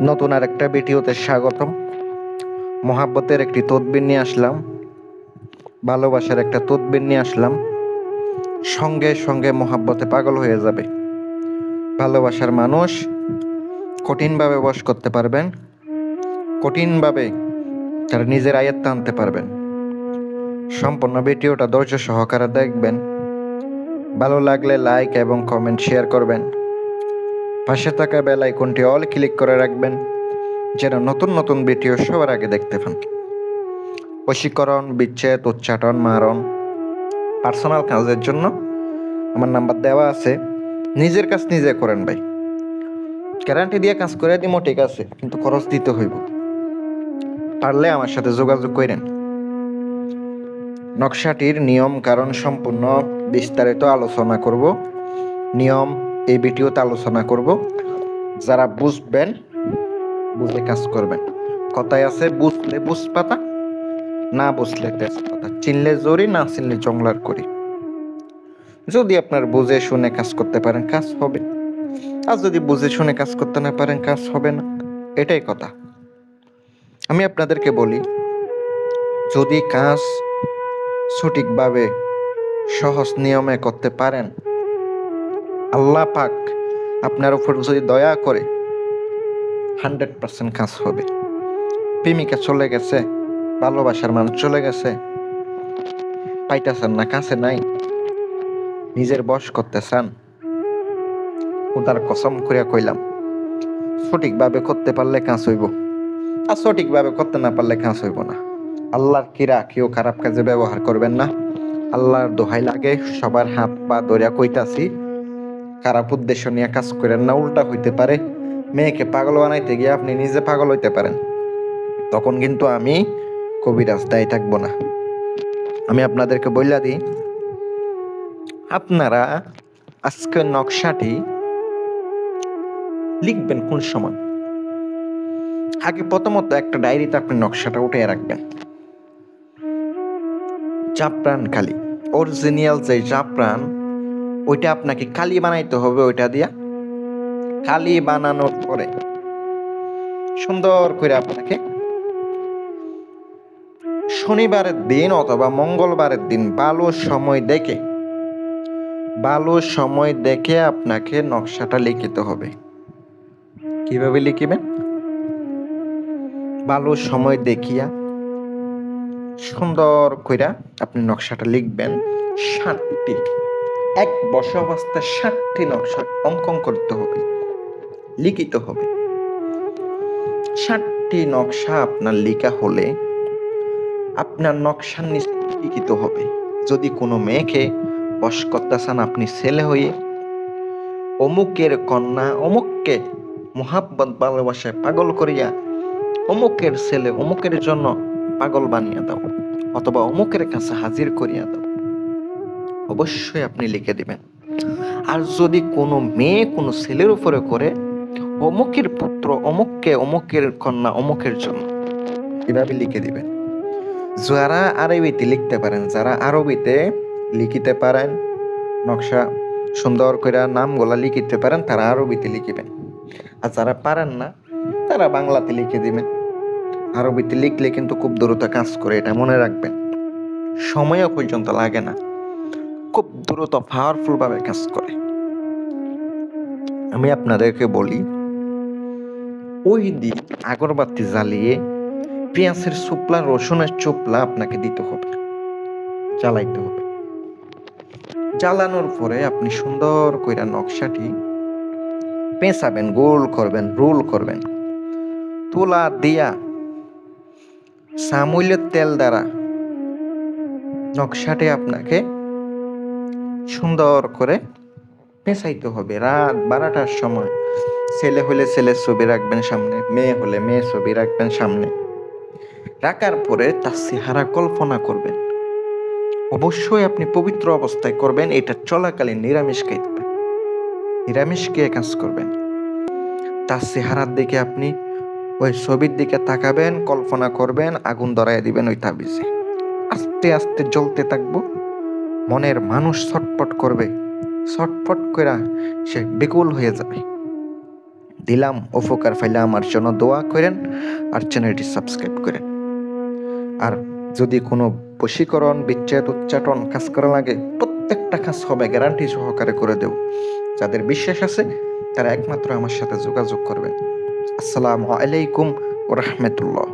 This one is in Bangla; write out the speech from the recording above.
নতুন আর একটা ভিডিওতে স্বাগতম। মহাব্বতের একটি তদবির নিয়ে আসলাম, ভালোবাসার একটা তদবির নিয়ে আসলাম। সঙ্গে সঙ্গে মহাব্বতে পাগল হয়ে যাবে। ভালোবাসার মানুষ কঠিনভাবে বশ করতে পারবেন, কঠিনভাবে তার নিজের আয়ত্তে আনতে পারবেন। সম্পূর্ণ ভিডিওটা ধৈর্য সহকারে দেখবেন। ভালো লাগলে লাইক এবং কমেন্ট শেয়ার করবেন। পাশে থাকা বেল আইকনটি অল ক্লিক করে রাখবেন, যেন নতুন নতুন ভিডিও সবার আগে দেখতে পান। বশীকরণ, বিচ্ছেদ, উচ্চাটন, মারণ, পার্সোনাল কাজের জন্য আমার নাম্বার দেওয়া আছে। নিজের কাজ নিজে করেন ভাই। গ্যারান্টি দিয়ে কাজ করে দিমো, ঠিক আছে, কিন্তু খরচ দিতে হইব। পারলে আমার সাথে যোগাযোগ করেন। নকশাটির নিয়ম কারণ সম্পূর্ণ বিস্তারিত আলোচনা করব। নিয়ম এই ভিডিওতে আলোচনা করব। যারা বুঝবেন, বুঝে কাজ করবেন। কথায় আছে, বুঝলে বুঝ পাতা, না বুঝলে তেজপাতা, চিনলে জরি, না চিনলে জংলার করি। যদি আপনার বুঝে শুনে কাজ করতে পারেন, কাজ হবে। আর যদি বুঝে শুনে কাজ করতে না পারেন, কাজ হবে না। এটাই কথা। আমি আপনাদেরকে বলি, যদি কাজ সঠিকভাবে সহজ নিয়মে করতে পারেন, আল্লাহ পাক আপনার উপর যদি দয়া করে 100% কাজ হবে। প্রেমিকা চলে গেছে, ভালোবাসার মানুষ চলে গেছে, পাইতেছেন না, কাছে নাই, নিজের বশ করতে চান, খোদার কসম করিয়া কইলাম, সঠিকভাবে করতে পারলে কাজ হইব। আর সঠিকভাবে করতে না পারলে কাজ হইব না। আল্লাহর কিরা কেউ খারাপ কাজে ব্যবহার করবেন না। আল্লাহর দোহাই লাগে, সবার হাত পা ধরিয়া কইতাছি, খারাপ উদ্দেশ্য নিয়ে কাজ করেন না। উল্টা হইতে পারে, মেয়েকে পাগল বানাইতে গিয়ে আপনি নিজে পাগল হইতে পারেন। তখন কিন্তু আমি কবিরাজ দায়ী থাকবো না। আমি আপনাদেরকে বইলা দিই, আপনারা আজকের নকশাটি লিখবেন কোন সময়। আগে প্রথমত একটা ডায়েরিতে আপনি নকশাটা উঠে রাখবেন। জাফরান কালি, অরিজিনাল যে জাফরান, ওইটা আপনাকে কালি বানাইতে হবে। ওইটা দিয়া কালি বানানোর পরে সুন্দর করে আপনাকে শনিবারের দিন অথবা মঙ্গলবারের দিন ভালো সময় দেখে আপনাকে নকশাটা লিখিতে হবে। কিভাবে লিখিবেন? ভালো সময় দেখিয়া সুন্দর কইরা আপনি নকশাটা লিখবেন। 60টি, এক বছর অবস্থায় 60টি নকশা অঙ্কন করতে হবে, লিখিত হবে। 60টি নকশা আপনার লেখা হলে আপনার নকশার নিচে লিখিত হবে। যদি কোনো মেয়েকে বশ করতে চান, আপনি ছেলে হয়ে অমুকের কন্যা অমুককে মোহাব্বত ভালোবাসায় পাগল করিয়া অমুকের ছেলে অমুকের জন্য পাগল বানিয়ে দাও, অথবা অমুকের কাছে হাজির করিয়া দাও, অবশ্যই আপনি লিখে দিবেন। আর যদি কোনো মেয়ে কোনো ছেলের উপরে করে, অমুকের পুত্র অমুককে, অমুকের কন্যা অমুকের জন্য, এভাবে লিখে দিবেন। যারা আরবিতে লিখতে পারেন, যারা আরবিতে লিখিতে পারেন, নকশা সুন্দর করে নামগুলা লিখিতে পারেন, তারা আরবিতে লিখিবেন। আর যারা পারেন না, তারা বাংলাতে লিখে দিবেন। আরবিতে লিখলে কিন্তু খুব দ্রুত কাজ করে, এটা মনে রাখবেন। সময়ও পর্যন্ত লাগে না, খুব দ্রুত পাওয়ারফুল ভাবে কাজ করে। আমি আপনাদেরকে বলি, ওই দিন আগরবাতি জ্বালিয়ে পেঁয়াজের চোপলা, রসুনের চোপলা আপনাকে দিতে হবে, জ্বালাইতে হবে। জ্বালানোর পরে আপনি সুন্দর করে নকশাটি পেঁচাবেন, গোল করবেন, রোল করবেন। তুলা দিয়া সামুইলের তেল দ্বারা নকশাটি আপনাকে সুন্দর করে পেঁচাইতে হবে। রাত 12টার সময় ছেলে হলে ছেলের ছবি রাখবেন সামনে, মেয়ে হলে মেয়ের ছবি রাখবেন সামনে। রাখার পরে তার চেহারা কল্পনা করবেন। অবশ্যই আপনি পবিত্র অবস্থায় করবেন। এটা চলাকালীন নিরামিষ খাইতে, নিরামিষ খেয়ে কাজ করবেন। তার চেহারার দিকে আপনি ওই ছবির দিকে তাকাবেন, কল্পনা করবেন, আগুন ধরাইয়া দিবেন ওই তাবিজে। আস্তে আস্তে জ্বলতে থাকবো। মনের মানুষ ছটফট করবে, ছটফট করে সে বেকুল হয়ে যাবে। দিলাম, উপকার পাইলে আমার জন্য দোয়া করেন আর চ্যানেলটি সাবস্ক্রাইব করেন। আর যদি কোনো বশীকরণ, বিচ্ছেদ, উচ্চাটন কাজ করা লাগে, প্রত্যেকটা কাজ হবে, গ্যারান্টি সহকারে করে দেব। যাদের বিশ্বাস আছে তারা একমাত্র আমার সাথে যোগাযোগ করবেন। আসসালামু আলাইকুম ওয়া রাহমাতুল্লাহ।